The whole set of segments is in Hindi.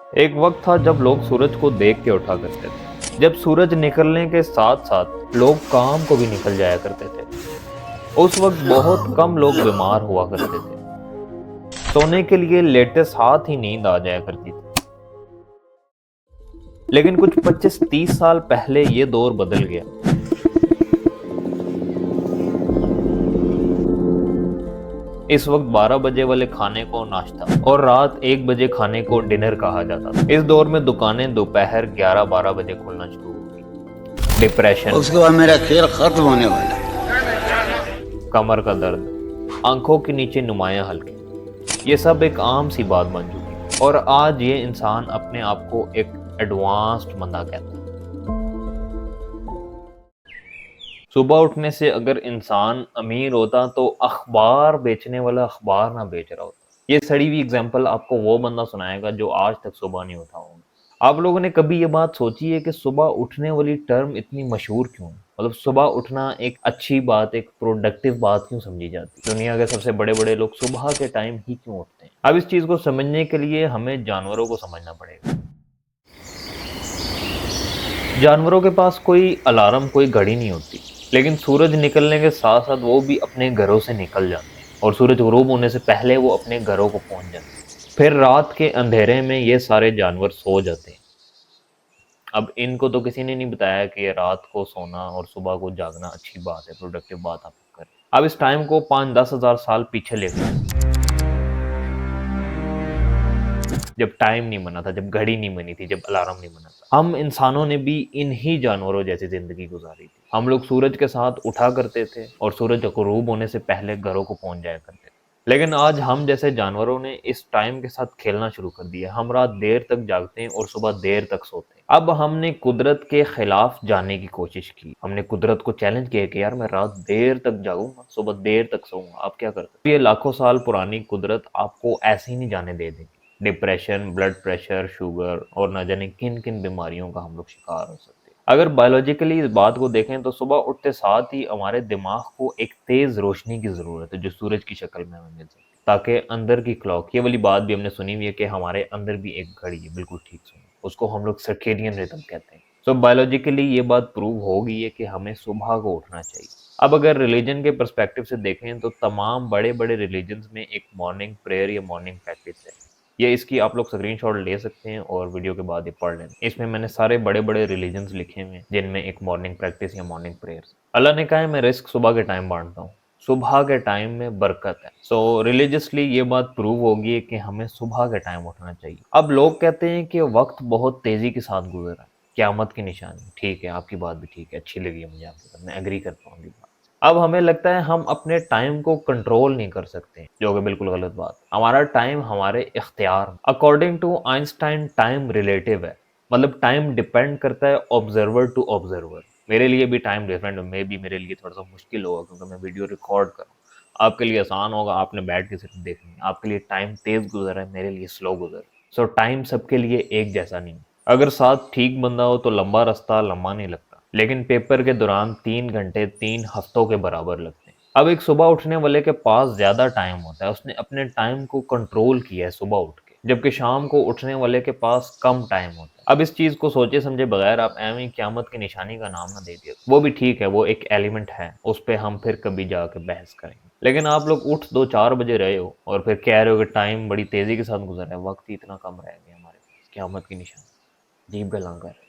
एक वक्त था जब लोग सूरज को देख के उठा करते थे। जब सूरज निकलने के साथ साथ लोग काम को भी निकल जाया करते थे। उस वक्त बहुत कम लोग बीमार हुआ करते थे। सोने के लिए लेटे साथ ही नींद आ जाया करती थी। लेकिन कुछ 25-30 साल पहले ये दौर बदल गया। इस वक्त 12 बजे वाले खाने को नाश्ता और रात 1 बजे खाने को डिनर कहा जाता था। इस दौर में दुकानें दोपहर 11-12 बजे खुलना शुरू हो गई। डिप्रेशन, उसके बाद मेरा खेल खत्म होने वाला। कमर का दर्द, आंखों के नीचे नुमायां हल्के, ये सब एक आम सी बात बन चुकी है। और आज ये इंसान अपने आप को एक एडवांस्ड बंदा कहता है। सुबह उठने से अगर इंसान अमीर होता तो अखबार बेचने वाला अखबार ना बेच रहा होता। ये सड़ी हुई एग्जांपल आपको वो बंदा सुनाएगा जो आज तक सुबह नहीं उठा होगा। आप लोगों ने कभी ये बात सोची है कि सुबह उठने वाली टर्म इतनी मशहूर क्यों है? मतलब सुबह उठना एक अच्छी बात, एक प्रोडक्टिव बात क्यों समझी जाती है? दुनिया के सबसे बड़े बड़े लोग सुबह के टाइम ही क्यों उठते हैं? अब इस चीज को समझने के लिए हमें जानवरों को समझना पड़ेगा। जानवरों के पास कोई अलार्म, कोई घड़ी नहीं होती, लेकिन सूरज निकलने के साथ साथ वो भी अपने घरों से निकल जाते हैं और सूरज गुरूब होने से पहले वो अपने घरों को पहुंच जाते हैं। फिर रात के अंधेरे में ये सारे जानवर सो जाते हैं। अब इनको तो किसी ने नहीं बताया कि ये रात को सोना और सुबह को जागना अच्छी बात है, प्रोडक्टिव बात आप करें। अब इस टाइम को 5-10 हजार साल पीछे लेकर चलते हैं, जब टाइम नहीं बना था, जब घड़ी नहीं बनी थी, जब अलार्म नहीं बना था। हम इंसानों ने भी इन्हीं जानवरों जैसी जिंदगी गुजारी थी। हम लोग सूरज के साथ उठा करते थे और सूरज गुरूब होने से पहले घरों को पहुंच जाया करते थे। लेकिन आज हम जैसे जानवरों ने इस टाइम के साथ खेलना शुरू कर दिया। हम रात देर तक जागते हैं और सुबह देर तक सोते हैं। अब हमने कुदरत के खिलाफ जाने की कोशिश की। हमने कुदरत को चैलेंज किया कि यार मैं रात देर तक जागूंगा, सुबह देर तक सोऊंगा, आप क्या करते? ये लाखों साल पुरानी कुदरत आपको ऐसे ही नहीं जाने दे देगी। डिप्रेशन, ब्लड प्रेशर, शुगर और न जाने किन किन बीमारियों का हम लोग शिकार हो सकते हैं। अगर बायोलॉजिकली इस बात को देखें तो सुबह उठते साथ ही हमारे दिमाग को एक तेज रोशनी की जरूरत है जो सूरज की शक्ल में हमें मिल सकती है, ताकि अंदर की क्लॉक, ये वाली बात भी हमने सुनी हुई है कि हमारे अंदर भी एक घड़ी है, बिल्कुल ठीक सुनी, उसको हम लोग सर्केडियन रिदम कहते हैं। तो बायोलॉजिकली ये बात प्रूव हो गई है कि हमें सुबह को उठना चाहिए। अब अगर रिलीजन के पर्सपेक्टिव से देखें तो तमाम बड़े बड़े रिलीजन्स में एक मॉर्निंग प्रेयर या मॉर्निंग प्रैक्टिस है। ये इसकी आप लोग स्क्रीनशॉट ले सकते हैं और वीडियो के बाद ये पढ़ लें। इसमें मैंने सारे बड़े बड़े रिलीजन्स लिखे हुए हैं जिनमें एक मॉर्निंग प्रैक्टिस या मॉर्निंग प्रेयर्स। अल्लाह ने कहा है मैं रिस्क सुबह के टाइम बांटता हूँ, सुबह के टाइम में बरकत है। सो रिलीजियसली ये बात प्रूव होगी है कि हमें सुबह के टाइम उठना चाहिए। अब लोग कहते हैं कि वक्त बहुत तेजी के साथ गुजर रहा है, क़यामत की निशानी। ठीक है, आपकी बात भी ठीक है, अच्छी लगी है मुझे आपकी बात, मैं एग्री करता हूँ। अब हमें लगता है हम अपने टाइम को कंट्रोल नहीं कर सकते, जो कि बिल्कुल गलत बात। हमारा टाइम हमारे इख्तियार। According to Einstein time relative है, मतलब टाइम डिपेंड करता है ऑब्जर्वर टू ऑब्जर्वर। मेरे लिए भी टाइम डिफरेंट, मे भी मेरे लिए थोड़ा सा मुश्किल होगा क्योंकि मैं वीडियो रिकॉर्ड कर रहा हूँ। आपके लिए आसान होगा, आपने बैठ के सिर्फ देखनी है। आपके लिए टाइम तेज गुजर है, मेरे लिए स्लो गुजर है। सो टाइम सबके लिए एक जैसा नहीं। अगर साथ ठीक बंदा हो तो लंबा रास्ता लंबा नहीं लगता, लेकिन पेपर के दौरान 3 घंटे 3 हफ्तों के बराबर लगते हैं। अब एक सुबह उठने वाले के पास ज्यादा टाइम होता है, उसने अपने टाइम को कंट्रोल किया है सुबह उठ के, जबकि शाम को उठने वाले के पास कम टाइम होता है। अब इस चीज को सोचे समझे बगैर आप एवं ही क़यामत की निशानी का नाम ना दे दिया, वो भी ठीक है, वो एक एलिमेंट है, उस पर हम फिर कभी जाके बहस करेंगे। लेकिन आप लोग उठ 2-4 बजे रहे हो और फिर कह रहे हो कि टाइम बड़ी तेजी के साथ गुजर रहा है, वक्त ही इतना कम रह गया हमारे पास, क़यामत की निशानी। अजीब गल्लां कर रहे हैं।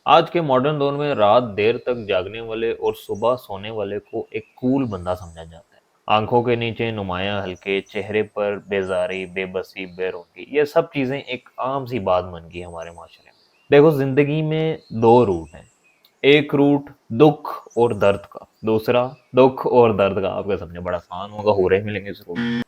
आज के मॉडर्न दौर में रात देर तक जागने वाले और सुबह सोने वाले को एक कूल बंदा समझा जाता है। आंखों के नीचे नुमाया हल्के, चेहरे पर बेजारी, बेबसी, बेरोटी, ये सब चीजें एक आम सी बात बन गई हमारे माशरे में। देखो, जिंदगी में दो रूट हैं। एक रूट दुख और दर्द का, दूसरा दुख और दर्द का। आपका समझे बड़ा आसान होगा, हो रहे मिलेंगे इस रूट में।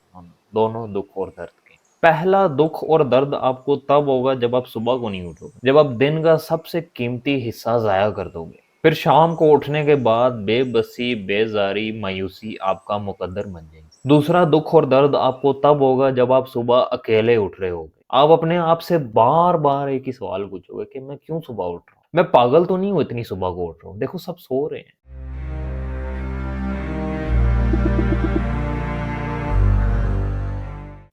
दोनों दुख और दर्द के। पहला दुख और दर्द आपको तब होगा जब आप सुबह को नहीं उठोगे, जब आप दिन का सबसे कीमती हिस्सा जाया कर दोगे। फिर शाम को उठने के बाद बेबसी, बेजारी, मायूसी आपका मुकद्दर बन जाएगी। दूसरा दुख और दर्द आपको तब होगा जब आप सुबह अकेले उठ रहे होगे। आप अपने आप से बार बार एक ही सवाल पूछोगे कि मैं क्यों सुबह उठ रहा हूँ, मैं पागल तो नहीं हूँ इतनी सुबह को उठ रहा हूँ, देखो सब सो रहे हैं।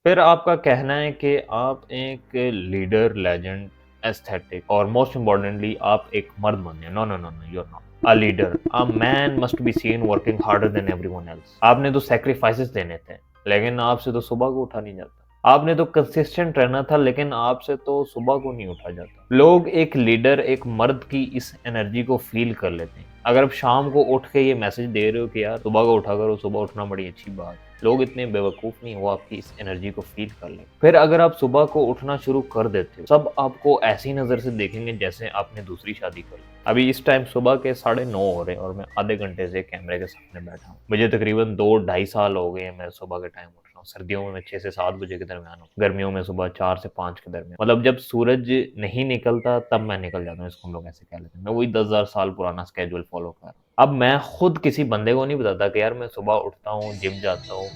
फिर आपका कहना है कि आप एक लीडर, लेजेंड, एस्थेटिक और मोस्ट इम्पोर्टेंटली आप एक मर्द बन गए। No no no no, you are not a leader. A man must be seen working harder than everyone else. आपने तो सैक्रिफाइसेस देने थे, लेकिन आपसे तो सुबह को उठा नहीं जाता। आपने तो कंसिस्टेंट रहना था, लेकिन आपसे तो सुबह को नहीं उठा जाता। लोग एक लीडर, एक मर्द की इस एनर्जी को फील कर लेते हैं। अगर आप शाम को उठ के ये मैसेज दे रहे हो कि यार सुबह को उठा करो, सुबह उठना बड़ी अच्छी बात है, लोग इतने बेवकूफ नहीं, वो आपकी इस एनर्जी को फील कर ले। फिर अगर आप सुबह को उठना शुरू कर देते हो, सब आपको ऐसी नजर से देखेंगे जैसे आपने दूसरी शादी कर ली। अभी इस टाइम सुबह के 9:30 हो रहे हैं और मैं आधे घंटे से कैमरे के सामने बैठा हूँ। मुझे तकरीबन 2-2.5 साल हो गए हैं मैं सुबह के टाइम उठ रहा हूँ। सर्दियों में मैं 6 से 7 बजे के दरमियान हूँ, गर्मियों में सुबह 4 से 5 के दरमियान। मतलब जब सूरज नहीं निकलता तब मैं निकल जाता हूँ, इसको हम लोग ऐसे कह लेते हैं। मैं वही 10,000 साल पुराना स्केड्यूल फॉलो कर रहा हूँ। अब मैं खुद किसी बंदे को नहीं बताता कि यार मैं सुबह उठता हूँ, जिम जाता हूँ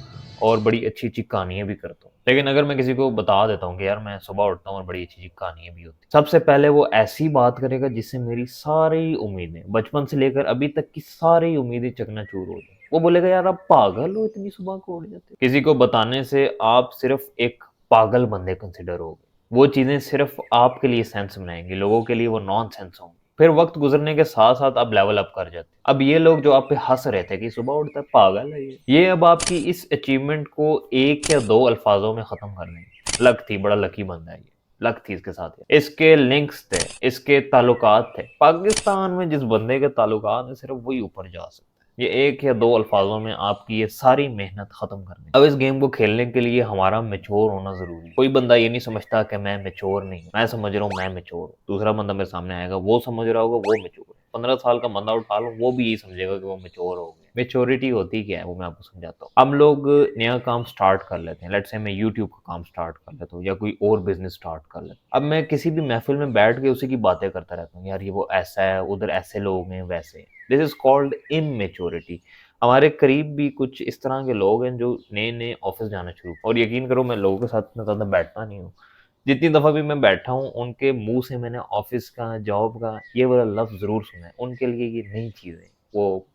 और बड़ी अच्छी-अच्छी कहानियाँ भी करता हूँ। लेकिन अगर मैं किसी को बता देता हूँ कि यार मैं सुबह उठता हूँ और बड़ी अच्छी-अच्छी कहानियाँ भी होती हैं, सबसे पहले वो ऐसी बात करेगा जिससे मेरी सारी उम्मीदें, बचपन से लेकर अभी तक की सारी उम्मीदें चकनाचूर हो जाएँ। वो बोलेगा यार आप पागल हो, इतनी सुबह को उठ जाते हो। किसी को बताने से आप सिर्फ एक पागल बंदे कंसिडर होगे। वो चीज़ें सिर्फ आपके लिए सेंस बनाएँगी, लोगों के लिए वो नॉनसेंस होंगी। फिर वक़्त गुज़रने के साथ-साथ आप लेवल अप कर जाते हैं। अब ये लोग जो आप पे हँस रहे थे कि सुबह उठता है, पागल है ये अब आपकी इस अचीवमेंट को 1 या 2 अल्फ़ाज़ों में ख़त्म कर देंगे। लक थी, बड़ा लकी बंदा है ये। लक थी इसके साथ। इसके लिंक्स थे, इसके ताल्लुकात थे। पाकिस्तान में जिस बंदे के ताल्लुकात हैं, सिर्फ़ वही ऊपर जा सकता है। ये 1 या 2 अल्फ़ाज़ों में आपकी ये सारी मेहनत ख़त्म कर देंगे। अब इस गेम को खेलने के लिए हमारा मैच्योर होना ज़रूरी है। कोई बंदा ये नहीं समझता कि मैं मैच्योर नहीं हूँ। मैं समझ रहा हूँ मैं मैच्योर हूँ। दूसरा बंदा मेरे सामने आएगा, वो समझ रहा होगा वो मैच्योर है। 15 साल का बंदा उठा लो, वो भी यही समझेगा कि वो मैच्योर हो गया। मैच्योरिटी होती क्या है वो मैं आपको समझाता हूँ। हम लोग नया काम स्टार्ट कर लेते हैं। लेट्स से मैं यूट्यूब का काम स्टार्ट कर लेता हूँ या कोई और बिज़नेस स्टार्ट कर लेता हूँ। अब मैं किसी भी महफ़िल में बैठ के उसी की बातें करता रहता हूँ। यार ये वो ऐसा है, उधर ऐसे लोग हैं, वैसे हैं। This is called immaturity. हमारे करीब भी कुछ इस तरह के लोग हैं जो नए-नए ऑफ़िस जाना शुरू, और यकीन करो मैं लोगों के साथ इतना ज़्यादा बैठता नहीं हूँ। जितनी दफ़ा भी मैं बैठा हूँ, उनके मुँह से मैंने ऑफ़िस का, जॉब का ये वाला लफ़्ज़ ज़रूर सुना है। उनके लिए ये नई चीज़ है। वो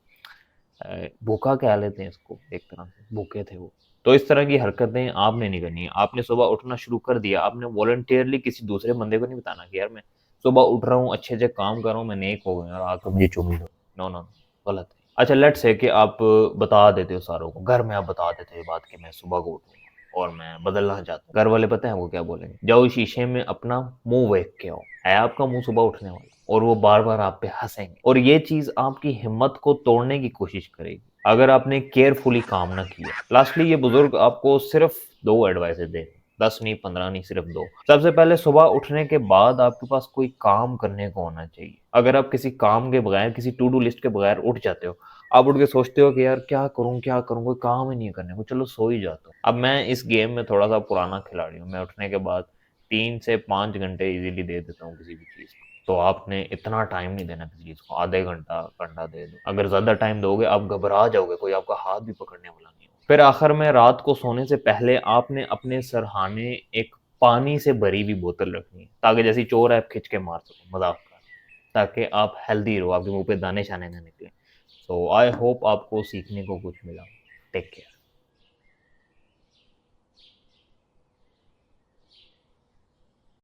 भूखा कह लेते हैं इसको एक तरह से, भूखे थे वो। तो इस तरह की हरकतें आपने नहीं करनी है। आपने सुबह उठना शुरू कर दिया, आपने वॉलंटियरली किसी दूसरे बंदे को नहीं बताना कि यार मैं सुबह उठ रहा हूँ, अच्छे-अच्छे काम कर रहा हूँ, मैं नेक हो गया और आकर मुझे चुमी लो। नो, नो, नो, गलत है। अच्छा लेट्स से कि आप बता देते हो सारों को, घर में आप बता देते हो ये बात कि मैं सुबह को उठूँगा और मैं बदलना चाहता हूँ। घर वाले पता है वो क्या बोलेंगे? जाओ शीशे में अपना मुँह देख के आओ। है आपका मुँह सुबह उठने वाला? और वो बार-बार आप पे हँसेंगे और ये चीज़ आपकी हिम्मत को तोड़ने की कोशिश करेगी, अगर आपने केयरफुली काम ना किया। लास्टली ये बुज़ुर्ग आपको सिर्फ़ 2 एडवाइसेज़ देंगे, 10 नहीं, 15 नहीं, सिर्फ़ 2। सबसे पहले सुबह उठने के बाद आपके पास कोई काम करने को होना चाहिए। अगर आप किसी काम के बगैर, किसी टू डू लिस्ट के बगैर उठ जाते हो, आप उठ के सोचते हो कि यार क्या करूँ? कोई काम ही नहीं है करने को, चलो सो ही जाता हूँ। अब मैं इस गेम में थोड़ा-सा पुराना खिलाड़ी हूँ, मैं उठने के बाद 3 से 5 घंटे ईज़िली दे देता हूँ किसी भी चीज़ को। तो आपने इतना टाइम नहीं देना किसी चीज़ को, आधे घंटा, घंटा दे दो। अगर ज़्यादा टाइम दोगे आप घबरा जाओगे, कोई आपका हाथ भी पकड़ने वाला नहीं होगा। फिर आखिर में रात को सोने से पहले आपने अपने सरहाने एक पानी से भरी हुई बोतल रखनी है, ताकि जैसे ही चोर है आप खींच के मार सको, मज़ाक कर, ताकि आप हेल्दी रहो, आपके मुँह पे दाने-शाने ना निकलें। सो आई होप आपको सीखने को कुछ मिला। Take care.